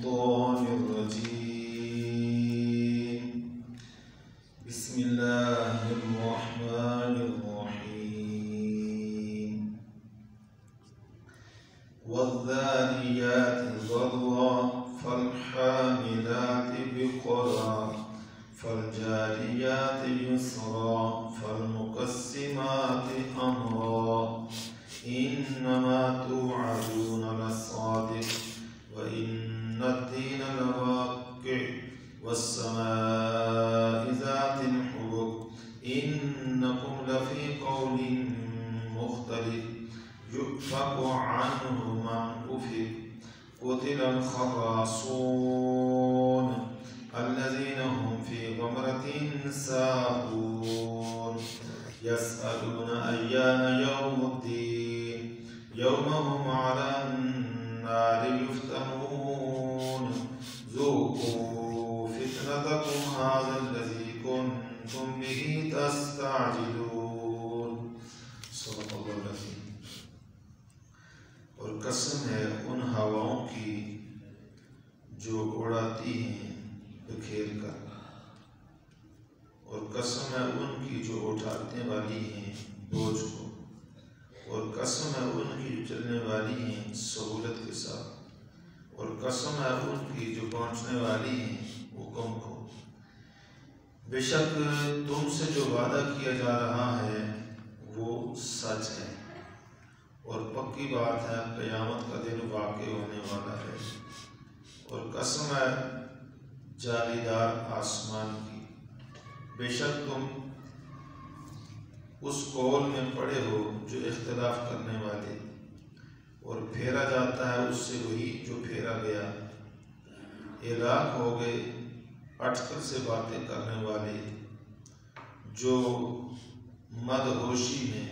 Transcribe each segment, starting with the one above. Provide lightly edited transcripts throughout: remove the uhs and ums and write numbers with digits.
الشيطان الرجيم. بسم الله الرحمن الرحيم. والذاريات ذروا فالحاملات وقرا فالجاريات يسرا فالمقسمات أمرا إنما توعدون لصادق وإن الدين لواقع والسماء ذات الحبك إنكم لفي قول مختلف يؤفك عنه من أفك قتل الخراصون الذين هم في غمرة ساهون يسألون أيان يوم الدين يوم هم على النار يفتنون ذوقوا فتنتكم هذا الذي كنتم به تستعجلون. صدق اللہ العظیم. اور قسم ہے ان ہواؤں کی جو اڑاتی ہیں بکھیر کر، اور قسم ہے ان کی جو اٹھانے والی ہیں بوجھ کو، اور قسم ہے ان کی جو چلنے والی ہیں سہولت کے ساتھ، اور قسم ہے ان کی جو پہنچنے والی ہیں حکم کو. بے شک تم سے جو وعدہ کیا جا رہا ہے وہ سچ ہے، اور پکی بات ہے قیامت کا دن واقع ہونے والا ہے. اور قسم ہے جالی دار آسمان کی، بے شک تم اس قول میں پڑے ہو جو اختلاف کرنے والے، اور پھیرا جاتا ہے اس سے وہی جو پھیرا گیا. ہلاک ہو گئے اٹکل سے باتیں کرنے والے جو مدہوشی میں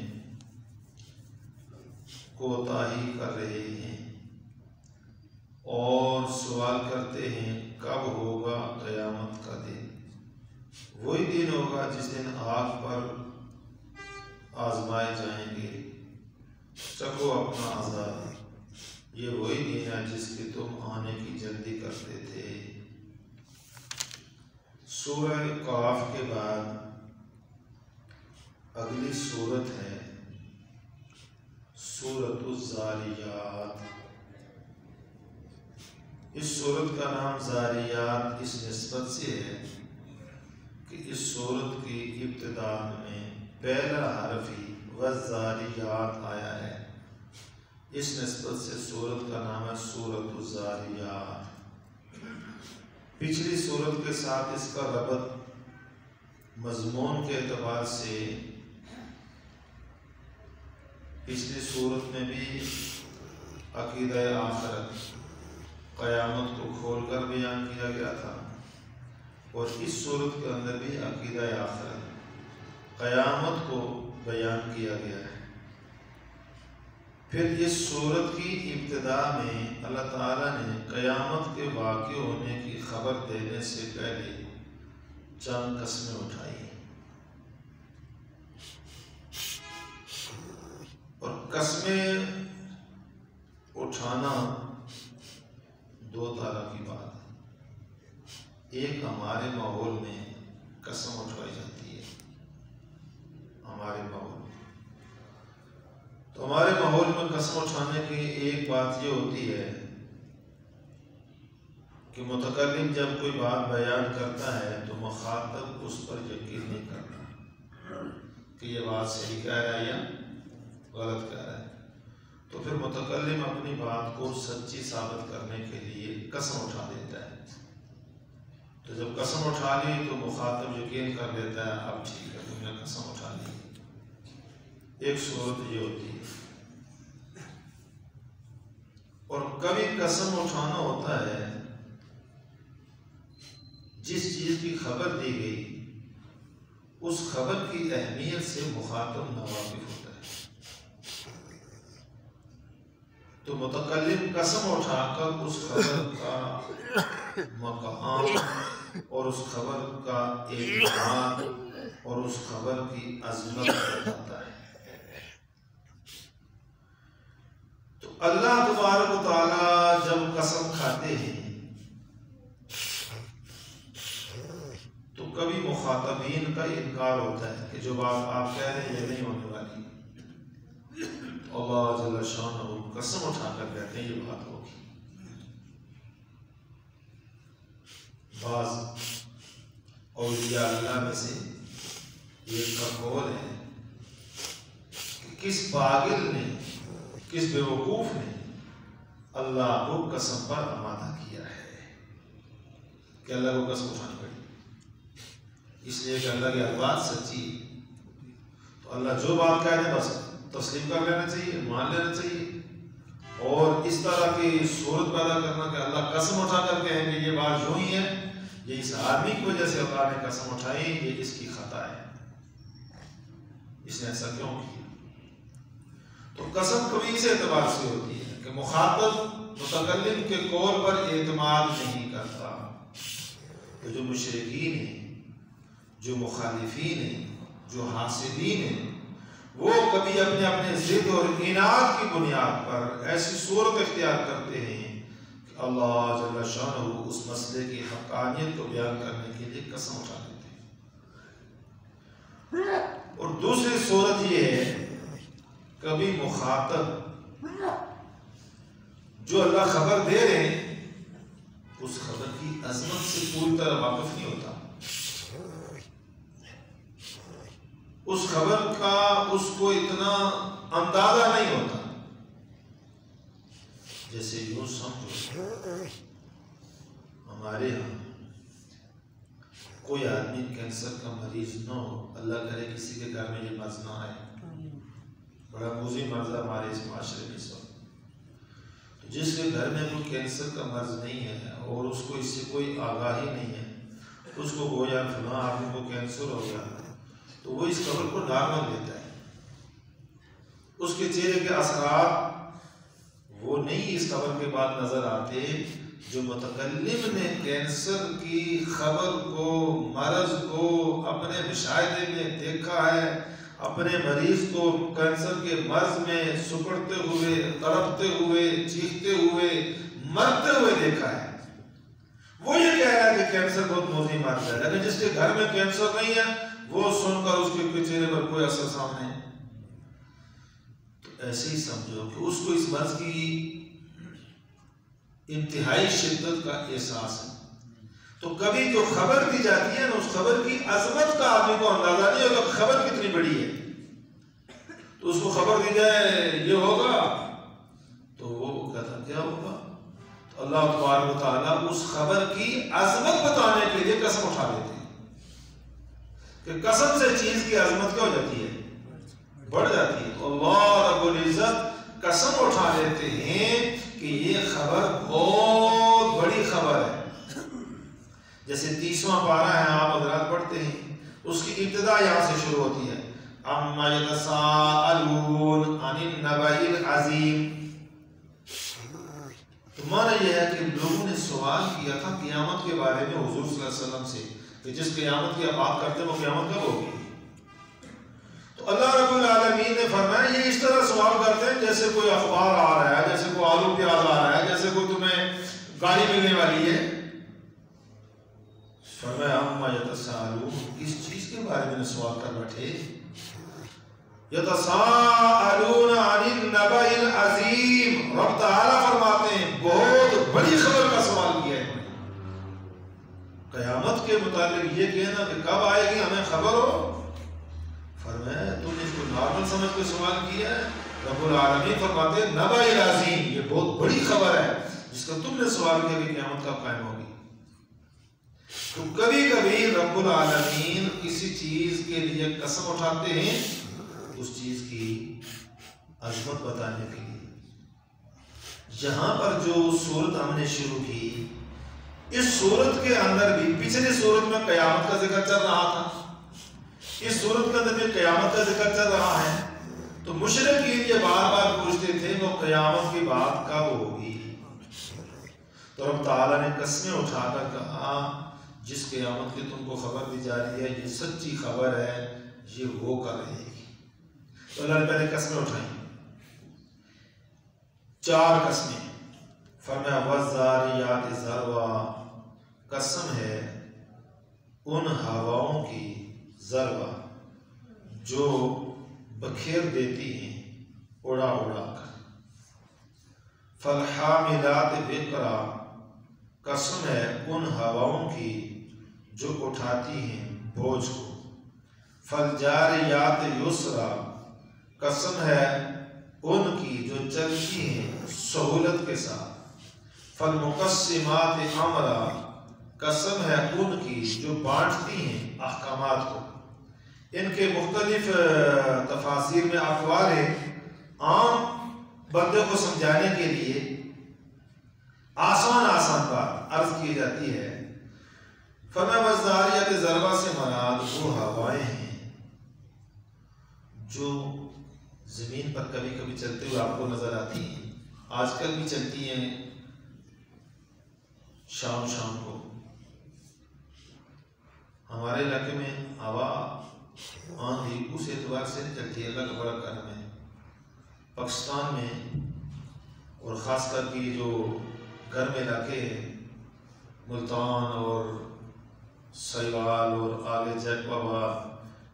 کوتاہی کر رہے ہیں اور سوال کرتے ہیں کب ہوگا قیامت کا دن. وہی دن ہوگا جس دن آگ پر آزمائے جائیں گے، چکھو اپنا عذاب. یہ وہی دن ہے جس کی تم آنے کی جلدی کرتے تھے. سورہ قاف کے بعد اگلی سورت ہے سورۃ الذاریات. اس سورت کا نام ذاریات اس نسبت سے ہے کہ اس سورت کی ابتدا میں پہلا حرف ہی والذاریات آیا ہے. اس نسبت سے سورت کا نام ہے سورۃ الذاریات. پچھلی سورت کے ساتھ اس کا ربط مضمون کے اعتبار سے پچھلی سورت میں بھی عقیدہ آخرت قیامت کو کھول کر بیان کیا گیا تھا، اور اس صورت کے اندر بھی عقیدہ آخرت قیامت کو بیان کیا گیا ہے. پھر اس صورت کی ابتدا میں اللہ تعالیٰ نے قیامت کے واقع ہونے کی خبر دینے سے پہلے چند قسمیں اٹھائی، اور قسمیں اٹھانا دو طرح کی بات ہے. ایک ہمارے ماحول میں قسم اٹھائی جاتی ہے، ہمارے ماحول میں. تو ہمارے ماحول میں قسم اٹھانے کی ایک بات یہ ہوتی ہے کہ متکلم جب کوئی بات بیان کرتا ہے تو مخاطب اس پر یقین نہیں کرتا کہ یہ بات صحیح کہہ رہا ہے یا غلط کہہ رہا ہے. تو پھر متکلم اپنی بات کو سچی ثابت کرنے کے لیے قسم اٹھا دیتا ہے. تو جب قسم اٹھا لی تو مخاطب یقین کر لیتا ہے اب ٹھیک ہے تم نے قسم اٹھا لی. ایک صورت یہ ہوتی ہے. اور کبھی قسم اٹھانا ہوتا ہے جس چیز کی خبر دی گئی اس خبر کی اہمیت سے مخاطب ناواقف ہوتا ہے، تو متکلم قسم اٹھا کر اس خبر کا مقام اور اس خبر کا اعتماد اور اس خبر کی عظمت بتاتا ہے. تو اللہ تبارک و تعالیٰ جب قسم کھاتے ہیں کبھی مخاطبین کا انکار ہوتا ہے کہ جو بات آپ کہہ رہے ہیں یہ نہیں ہونے والی، اللہ جل شانہ قسم اٹھا کر کہتے ہیں یہ بات ہوگی۔ بعض اولیاء اللہ میں سے ایک کا قول ہے کہ کس پاگل نے، کس بیوقوف نے اللہ کو قسم پر آمادہ کیا ہے کہ اللہ کو قسم اٹھانی پڑی، اس لیے کہ اللہ کی بات سچی ہے تو اللہ جو بات کہہ دے بس تسلیم کر لینا چاہیے، مان لینا چاہیے۔ اور اس طرح کی صورت پیدا کرنا کہ اللہ قسم اٹھا کر کہیں کہ یہ بات یوں ہی ہے، یہ اس آدمی کی وجہ سے اللہ نے قسم اٹھائی، یہ اس کی خطا ہے، اس نے ایسا کیوں کیا؟ تو قسم کبھی اس اعتبار سے ہوتی ہے کہ مخاطب متکلم کے قول پر اعتماد نہیں کرتا۔ تو جو مشرکین ہیں، جو مخالفین ہیں، جو حاسدین ہیں، وہ کبھی اپنے اپنے ضد اور اناد کی بنیاد پر ایسی صورت اختیار کرتے ہیں کہ اللہ جل شانہ اس مسئلے کی حقانیت کو بیان کرنے کے لیے قسم اٹھا لیتے ہیں۔ اور دوسری صورت یہ ہے کبھی مخاطب جو اللہ خبر دے رہے ہیں اس خبر کی عظمت سے پوری طرح واقف نہیں ہوتا، اس خبر کا اس کو اتنا اندازہ نہیں ہوتا۔ جیسے یوں سمجھو ہمارے ہاں کوئی آدمی کینسر کا مریض نہ ہو، اللہ کرے کسی کے گھر میں یہ مرض نہ آئے، بڑا موذی مرض ہے ہمارے اس معاشرے میں اس وقت۔ تو جس کے گھر میں کوئی کینسر کا مرض نہیں ہے اور اس کو اس سے کوئی آگاہی نہیں ہے، اس کو گویا فلاں آدمی کو کینسر ہو گیا، تو وہ اس خبر کو نارمل لیتا ہے، اس کے چہرے کے اثرات وہ نہیں اس خبر کے بعد نظر آتے جو متکلم نے کینسر کی خبر کو، مرض کو اپنے مشاہدے میں دیکھا ہے، اپنے مریض کو کینسر کے مرض میں سکڑتے ہوئے، تڑپتے ہوئے، چیختے ہوئے، مرتے ہوئے دیکھا ہے، وہ یہ کہہ رہا ہے کہ کینسر بہت موذی مرض ہے، لیکن جس کے گھر میں کینسر نہیں ہے وہ سن کر اس کے چہرے پر کوئی اثر سامنے نہیں۔ تو ایسے ہی سمجھو کہ اس کو اس مرض کی انتہائی شدت کا احساس ہے، تو کبھی جو خبر دی جاتی ہے نا اس خبر کی عظمت کا آدمی کو اندازہ نہیں ہوگا کہ خبر کتنی بڑی ہے، تو اس کو خبر دی جائے یہ ہوگا تو وہ کہتا کیا ہوگا؟ تو اللہ تبارک و تعالیٰ اس خبر کی عظمت بتانے کے لیے قسم اٹھا لیتے ہیں کہ قسم سے چیز کی عظمت کیا ہو جاتی ہے؟ بڑھ جاتی ہے۔ تو اللہ رب العزت قسم اٹھا لیتے ہیں کہ یہ خبر بہت بڑی خبر ہے۔ جیسے 30واں پارہ ہے، آپ حضرات پڑھتے ہیں، اس کی ابتدا یہاں سے شروع ہوتی ہے، اما یتساءلون عن النبأ العظیم۔ تو معنی یہ ہے کہ لوگوں نے سوال کیا تھا قیامت کے بارے میں حضور صلی اللہ علیہ وسلم سے کہ جس قیامت کی آپ بات کرتے ہیں وہ قیامت کب ہوگی؟ تو اللہ رب العالمین نے فرمایا یہ اس طرح سوال کرتے ہیں جیسے کوئی اخبار آ رہا ہے، جیسے کوئی آلو پیاز آ رہا ہے، جیسے کوئی تمہیں گاڑی ملنے والی ہے۔ فرمایا اما یتساءلون، کس چیز کے بارے میں سوال کر بیٹھے؟ یتساءلون عن النبأ العظیم، رب تعالیٰ فرماتے ہیں بہت بڑی خبر کا سوال کیا ہے۔ قیامت کے متعلق یہ کہنا کہ کب آئے گی ہمیں خبر ہو، فرمایا تم نے اس کو نارمل سمجھ کے سوال کیا ہے۔ رب العالمین فرماتے ہیں نبأ العظیم، یہ بہت بڑی خبر ہے جس کا تم نے سوال کیا کہ قیامت کب قائم ہوگی۔ تو کبھی کبھی رب العالمین کسی چیز کے لیے قسم اٹھاتے ہیں اس چیز کی عظمت بتانے کے لیے۔ یہاں پر جو سورت ہم نے شروع کی، اس سورت کے اندر بھی پچھلی سورت میں قیامت کا ذکر چل رہا تھا، اس سورت کے اندر بھی قیامت کا ذکر چل رہا ہے۔ تو مشرکین یہ بار بار پوچھتے تھے وہ قیامت کی بات کب ہوگی؟ تو رب تعالیٰ نے قسمیں اٹھا کر کہا جس قیامت کی تم کو خبر دی جا رہی ہے یہ سچی خبر ہے، یہ وہ کر رہے گی۔ تو اللہ نے پہلے قسمیں اٹھائیں، 4 قسمیں۔ فرمایا والذاریات ذروا، قسم ہے ان ہواؤں کی ضربہ جو بکھیر دیتی ہیں اڑا اڑا کر. فالحاملات وقرا، قسم ہے ان ہواؤں کی جو اٹھاتی ہیں بوجھ کو. فالجاریات یسرا، قسم ہے ان کی جو چلتی ہیں سہولت کے ساتھ. فالمقسمات امرا، قسم ہے ان کی جو بانٹتی ہیں احکامات کو. ان کے مختلف تفاسیر میں اقوال ہیں. عام بندے کو سمجھانے کے لیے آسان بات عرض کی جاتی ہے. فما والذاریات ضربہ سے مراد وہ ہوائیں ہیں جو زمین پر کبھی کبھی چلتے ہوئے آپ کو نظر آتی ہیں. آج کل بھی چلتی ہیں شام کو. ہمارے علاقے میں ہوا آندھی اس اعتبار سے نہیں چلتی ہے، اللہ کا بڑا کرم ہے. پاکستان میں اور خاص کر کے جو گرم علاقے ہیں، ملتان اور سیوال اور آگے جیک بابا،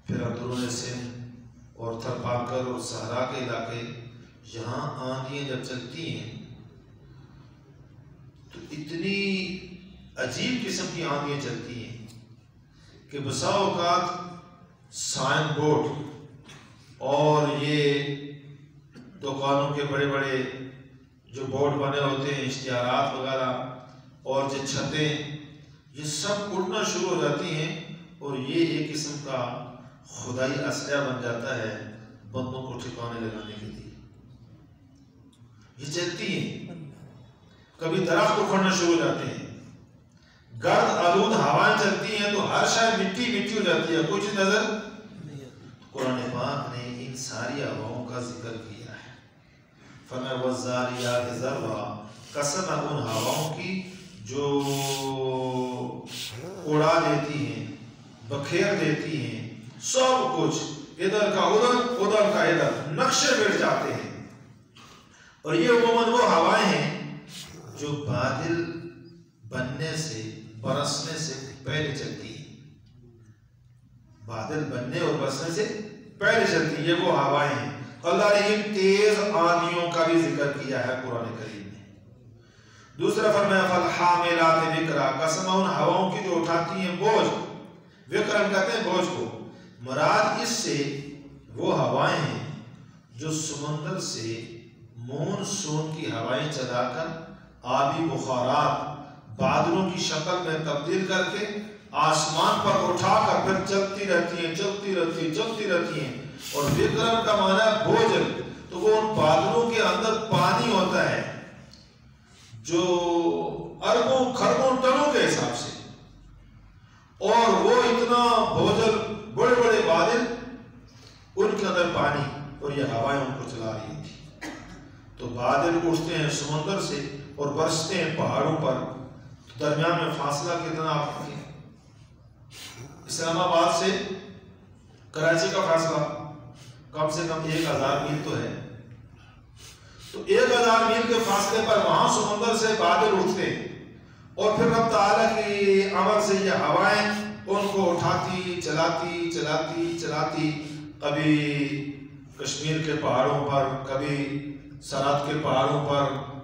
پھر اندرون سندھ اور تھرپاکر اور صحرا کے علاقے، یہاں آندھیاں جب چلتی ہیں تو اتنی عجیب قسم کی آندھیاں چلتی ہیں کہ بسا اوقات سائن بورڈ اور یہ دکانوں کے بڑے بڑے جو بورڈ بنے ہوتے ہیں، اشتہارات وغیرہ اور جو چھتیں، یہ سب اڑنا شروع ہو جاتی ہیں اور یہ ایک قسم کا خدائی اسلحہ بن جاتا ہے بندوں کو ٹھکانے لگانے کے لیے. یہ چلتی ہیں. کبھی درخت اکھڑنا شروع ہو جاتے ہیں، گرد آلود ہوائیں چلتی ہیں تو ہر شاید مٹی ہو جاتی ہے، کوئی چیز نظر. قرآن پاک نے ان ساری ہواؤں کا ذکر کیا ہے. فما والذاریات ذروا، قسم ہے ان ہواؤں کی جو اڑا دیتی ہیں، بکھیر دیتی ہیں سب کچھ، ادھر کا ادھر ادھر کا ادھر، نقشے بیٹھ جاتے ہیں. اور یہ عموماً وہ ہوائیں ہیں جو بادل بننے سے برسنے سے پہلے چلتی ہیں. بادل بننے اور برسنے سے پہلے چلتی ہیں، یہ وہ ہوائیں ہیں. اللہ نے ان تیز آندھیوں کا بھی ذکر کیا ہے قرآن کریم میں. دوسرا فرمایا فالحاملات وقرا، قسم ان ہواؤں کی جو اٹھاتی ہیں بوجھ. وقرا کہتے ہیں بوجھ کو. مراد اس سے وہ ہوائیں ہیں جو سمندر سے مونسون کی ہوائیں چلا کر آبی بخارات بادلوں کی شکل میں تبدیل کر کے آسمان پر اٹھا کر پھر چلتی رہتی ہیں. اور وقرن کا معنی ہے بوجھ. تو وہ ان بادلوں کے اندر پانی ہوتا ہے جو اربوں خربوں ٹنوں کے حساب سے، اور وہ اتنا بوجھل بڑے بڑے بادل، ان کے اندر پانی، اور یہ ہوائیں ان کو چلا رہی تھی. تو بادل اٹھتے ہیں سمندر سے اور برستے ہیں پہاڑوں پر. درمیان میں فاصلہ کتنا آپ دیکھیں، اسلام آباد سے کراچی کا فاصلہ کم سے کم 1000 میل تو ہے. تو 1000 میل کے فاصلے پر وہاں سمندر سے بادل اٹھتے ہیں اور پھر رب تعالیٰ کی امر سے یہ ہوائیں ان کو اٹھاتی چلاتی کبھی کشمیر کے پہاڑوں پر، کبھی سرحد کے پہاڑوں پر،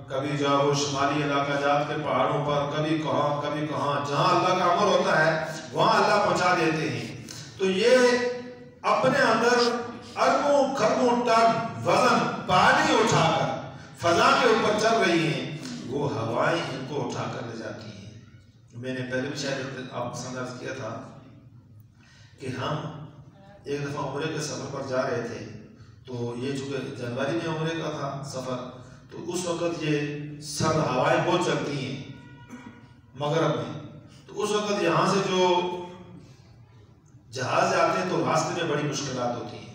کبھی جاؤ شمالی علاقہ جات کے پہاڑوں پر، کبھی کہاں جہاں اللہ کا امر ہوتا ہے وہاں اللہ پہنچا دیتے ہیں. تو یہ اپنے اندر اربوں خربوں ٹن وزن پانی اٹھا کر فضا کے اوپر چل رہی ہیں. وہ ہوائیں ان کو اٹھا کر لے جاتی ہیں. میں نے پہلے بھی شاید آپ کو سمجھ کیا تھا کہ ہم ایک دفعہ عمرے کے سفر پر جا رہے تھے. تو یہ چونکہ جنوری میں عمرے کا تھا سفر، تو اس وقت یہ سرد ہوائیں بہت چلتی ہیں مغرب میں. تو اس وقت یہاں سے جو جہاز جاتے ہیں تو راستے میں بڑی مشکلات ہوتی ہیں.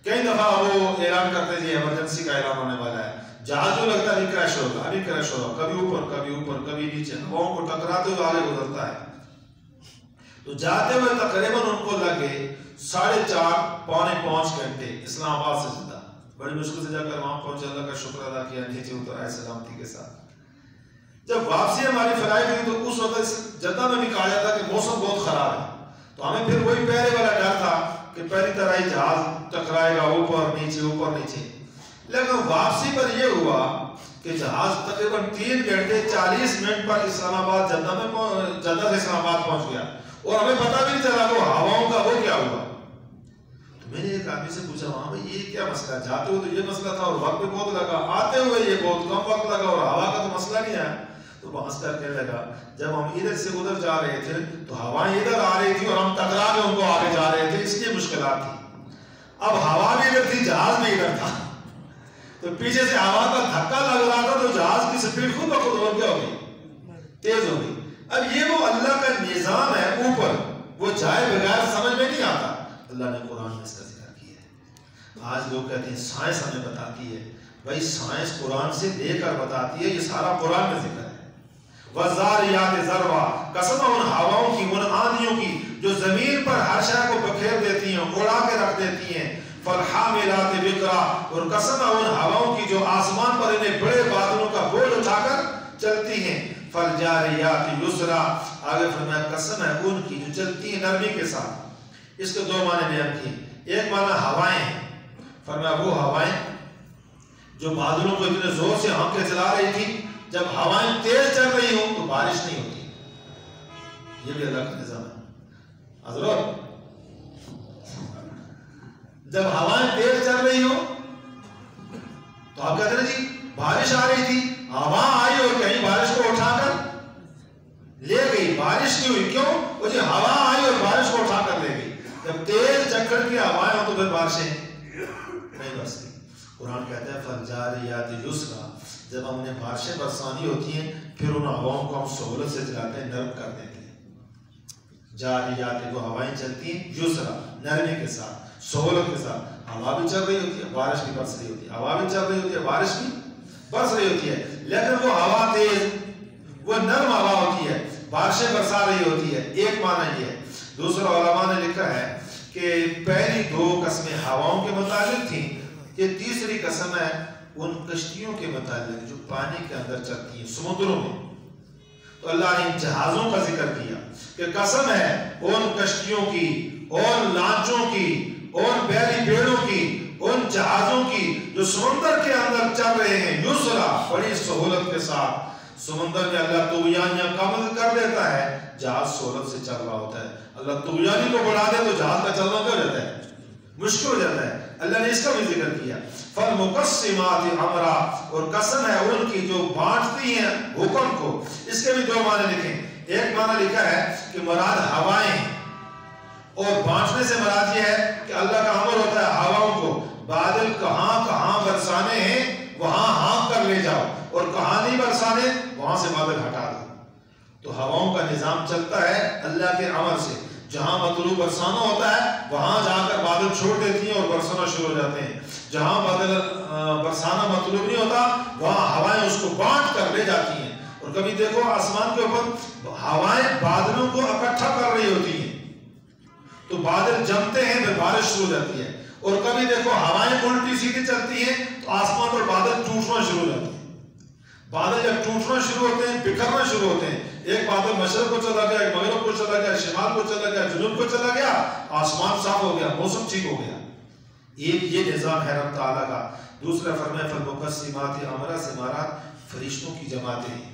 کئی دفعہ وہ اعلان کرتے ہیں ایمرجنسی کا اعلان ہونے والا ہے، جہاز جو لگتا ہے کریش ہوگا، کبھی اوپر کبھی نیچے، ہواؤں کو ٹکراتے ہوئے آگے گزرتا ہے. تو جاتے ہوئے تقریباً ان کو لگے 4.5-5 گھنٹے اسلام آباد سے جدہ. بڑی مشکل سے جا کر وہاں پہنچے، اللہ کا شکر ادا کیا، نیچے اتر آئے سلامتی کے ساتھ. جب واپسی ہماری فلائٹ ہوئی تو اس وقت جدہ میں بھی کہا جاتا کہ موسم بہت خراب ہے، تو ہمیں پھر وہی پہلے والا ڈر تھا کہ پہلی طرح ہی جہاز ٹکرائے گا اوپر نیچے، لیکن واپسی پر یہ ہوا کہ جہاز تقریباً 3 گھنٹے 40 منٹ پر اسلام آباد جدہ سے اسلام آباد پہنچ گیا اور ہمیں پتہ بھی نہیں چلا وہ ہواؤں کا وہ کیا ہوا۔ تو میں نے ایک آدمی سے پوچھا وہاں بھائی یہ کیا مسئلہ، جاتے ہوئے تو یہ مسئلہ تھا اور وقت بھی بہت لگا، آتے ہوئے یہ بہت کم وقت لگا اور ہوا کا تو مسئلہ نہیں آیا۔ تو وہ ہنس کر کہنے لگا جب ہم ادھر سے ادھر جا رہے تھے تو ہوائیں ادھر آ رہی تھی اور ہم ٹکرا کے ان کو آگے جا رہے تھے، اس لیے مشکلات تھی۔ اب ہوا بھی ادھر تھی، جہاز بھی ادھر تھا، تو پیچھے سے ہوا کا دھکا لگ رہا تھا تو جہاز کی سپیڈ خود بخود ہو گیا، ہو گئی، تیز ہو گئی۔ اب یہ وہ اللہ کا نظام ہے اوپر، وہ جائے بغیر سمجھ میں نہیں آتا۔ اللہ نے قرآن میں اس کا ذکر کیا ہے۔ آج لوگ کہتے ہیں سائنس ہمیں بتاتی ہے، بھائی سائنس قرآن سے لے کر بتاتی ہے، یہ سارا قرآن میں ذکر ہے۔ وَالذَّارِيَاتِ ذَرْوًا، قسم ان ہواؤں کی، ان آندھیوں کی جو زمین پر ہر شے کو بکھیر دیتی ہیں، اڑا کے رکھ دیتی ہیں۔ فَالْحَامِلَاتِ وِقْرًا، اور قسم ان ہواؤں کی جو آسمان پر انہیں بڑے بادلوں کا بوجھ اٹھا کر چلتی ہیں۔ فَالْجَارِيَاتِ يُسْرًا، آگے فرمایا قسم ہے ان کی جو چلتی ہیں نرمی کے ساتھ۔ اس کے 2 معنی بیان کیے، ایک معنی ہوائیں ہیں، فرمایا وہ ہوائیں جو بادلوں کو اتنے زور سے ہانک کے چلا رہی تھی، جب ہوائیں تیز چل رہی ہوں تو بارش نہیں ہوتی، یہ بھی اللہ کا نظام ہے۔ حضرت جب ہوائیں تیز چل رہی ہوں تو آپ کہتے ہیں جی بارش آ رہی تھی، ہوا آئی اور کہیں بارش کو اٹھا کر لے گئی، بارش نہیں ہوئی، کیوں؟ وہ جی ہوا آئی اور بارش کو اٹھا کر لے گئی۔ جب تیز جکڑ کی ہوائیں ہوں تو پھر بارشیں نہیں برستی۔ قرآن کہتا ہے فَالْجَارِيَاتِ يُسْرًا، جب ہم نے بارشیں برسانی ہوتی ہیں پھر ان ہواؤں کو ہم سہولت سے چلاتے ہیں، نرم کر دیتے ہیں۔ جاریات کو ہوائیں چلتی ہیں، یسرا نرمی کے ساتھ، سہولت کے ساتھ۔ ہوا بھی چل رہی ہوتی ہے، بارش بھی برس رہی ہوتی ہے، ہوا بھی چل رہی ہوتی ہے، بارش بھی برس رہی ہوتی ہے، لیکن وہ ہوا تیز، وہ نرم ہوا ہوتی ہے، بارشیں برسا رہی ہوتی ہے۔ ایک معنی یہ ہے۔ دوسرا علماء نے لکھا ہے کہ پہلی 2 قسمیں ہواؤں کے متعلق تھیں، یہ تیسری قسم ہے ان کشتیوں کے متعلق جو پانی کے اندر چلتی ہیں سمندروں میں۔ تو اللہ نے ان جہازوں کا ذکر کیا کہ قسم ہے ان کشتیوں کی، ان لانچوں کی، ان بحری بیڑوں کی، ان جہازوں کی جو سمندر کے اندر چل رہے ہیں، یسرا بڑی سہولت کے ساتھ۔ سمندر میں اللہ طغیانیاں کم کر دیتا ہے، جہاز سہولت سے چل رہا ہوتا ہے۔ اللہ طغیانی کو بڑھا دے تو جہاز کا چلنا کیا ہو جاتا ہے، مشکل ہو جاتا ہے۔ اللہ نے اس کا بھی ذکر کیا، فَالْمُقَسِّمَاتِ أَمْرًا، اور قسم ہے ان کی جو بانٹتی ہیں حکم کو۔ اس کے بھی 2 معنی لکھیں۔ ایک معنی لکھا ہے کہ مراد ہوائیں، اور بانٹنے سے مراد یہ ہے کہ اللہ کا امر ہوتا ہے ہواؤں کو بادل کہاں کہاں برسانے ہیں وہاں ہانک کر لے جاؤ، اور کہاں نہیں برسانے وہاں سے بادل ہٹا دو۔ تو ہواؤں کا نظام چلتا ہے اللہ کے امر سے، جہاں مطلوب برسانا ہوتا ہے وہاں جا کر بادل چھوڑ دیتی ہیں اور برسانا شروع ہو جاتے ہیں، جہاں بادل برسانا مطلوب نہیں ہوتا وہاں ہوائیں اس کو بانٹ کر لے جاتی ہیں۔ اور کبھی دیکھو آسمان کے اوپر ہوائیں بادلوں کو اکٹھا کر رہی ہوتی ہیں تو بادل جمتے ہیں، پھر بارش شروع ہو جاتی ہے۔ اور کبھی دیکھو ہوائیں الٹی سیدھی چلتی ہیں تو آسمان پر بادل ٹوٹنا شروع ہو جاتے ہیں۔ بادل جب ٹوٹنا شروع ہوتے ہیں، بکھرنا شروع ہوتے ہیں، ایک بادل مشرق کو چلا گیا، ایک مغرب کو چلا گیا، شمال کو چلا گیا، جنوب کو چلا گیا، آسمان صاف ہو گیا، موسم ٹھیک ہو گیا۔ یہ نظام ہے رب تعالیٰ کا۔ دوسرا فرمایا فَالْمُقَسِّمَاتِ أَمْرًا سے مراد فرشتوں کی جماعتیں ہیں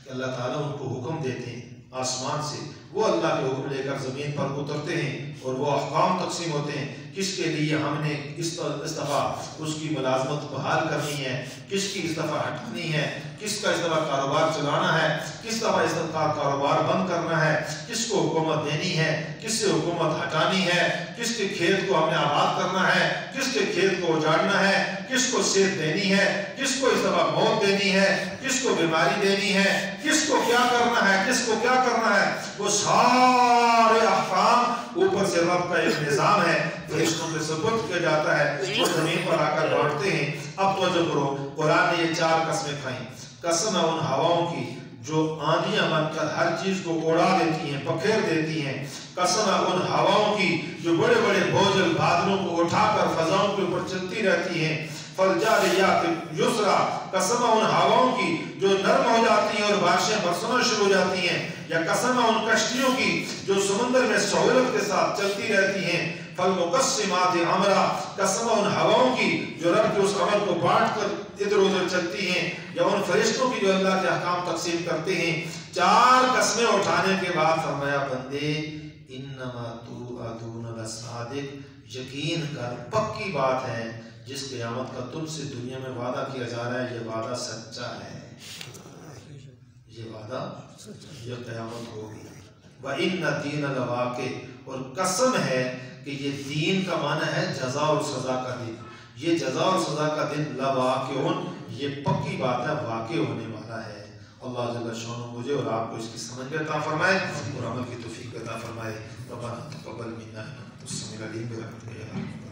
کہ اللہ تعالیٰ ان کو حکم دیتے ہیں آسمان سے، وہ اللہ کے حکم لے کر زمین پر اترتے ہیں اور وہ احکام تقسیم ہوتے ہیں، کس کے لیے ہم نے اس دفعہ اس کی ملازمت بحال کرنی ہے، کس کی اس دفعہ ہٹانی ہے، کس کا اس دفعہ کاروبار چلانا ہے، کس دفعہ اس دفعہ کاروبار بند کرنا ہے، کس کو حکومت دینی ہے، کس سے حکومت ہٹانی ہے، کس کے کھیت کو ہم نے آباد کرنا ہے، کس کے کھیت کو اجاڑنا ہے، کس کو صحت دینی ہے، کس کو اس دفعہ موت دینی ہے، کس کو بیماری دینی ہے، کس کو کیا کرنا ہے، کس کو کیا کرنا ہے، وہ سارے احکام اوپر سے رب کا ایک نظام ہے، فرشتوں کے سپرد کیا جاتا ہے، وہ زمین پر آ کر بانٹتے ہیں۔ اب توجہ کرو، قرآن نے یہ 4 قسمیں کھائیں۔ قسم ہے ان ہواؤں کی جو آندیاں بن کر ہر چیز کو اڑا دیتی ہیں، بکھیر دیتی ہیں۔ قسم ہے ان ہواؤں کی جو بڑے بڑے بوجھل بادلوں کو اٹھا کر فضاؤں کے اوپر چلتی رہتی ہیں۔ فالجاریات یسرا، قسم ان ہواؤں کی جو نرم ہو جاتی ہیں اور بارشیں برسنا شروع ہو جاتی ہیں، یا قسم ان کشتیوں کی جو سمندر میں سہولت کے ساتھ چلتی رہتی ہیں، فالمقسمات امرا، قسم ان ہواؤں کی جو رب کے اس عمل کو بانٹ کر ادھر ادھر چلتی ہیں، یا ان فرشتوں کی جو اللہ کے احکام تقسیم کرتے ہیں۔ 4 قسمیں اٹھانے کے بعد فرمایا بندے انما توعدون لصادق، یقین کر پکی بات ہے جس قیامت کا تم سے دنیا میں وعدہ کیا جا رہا ہے، یہ وعدہ سچا ہے، یہ وعدہ، یہ قیامت ہوگی۔ وَإِنَّ الدِّينَ لَوَاقِعٌ، اور قسم ہے کہ یہ دین کا معنی ہے جزا اور سزا کا دن، یہ جزا اور سزا کا دن لواقع، یہ پکی بات ہے، واقع ہونے والا ہے۔ اللہ جل شانہ مجھے اور آپ کو اس کی سمجھ عطا فرمائے اور عمل کی توفیق عطا فرمائے۔ ربنا تقبل منا انک انت السمیع العلیم برحمتک یا ارحم الراحمین۔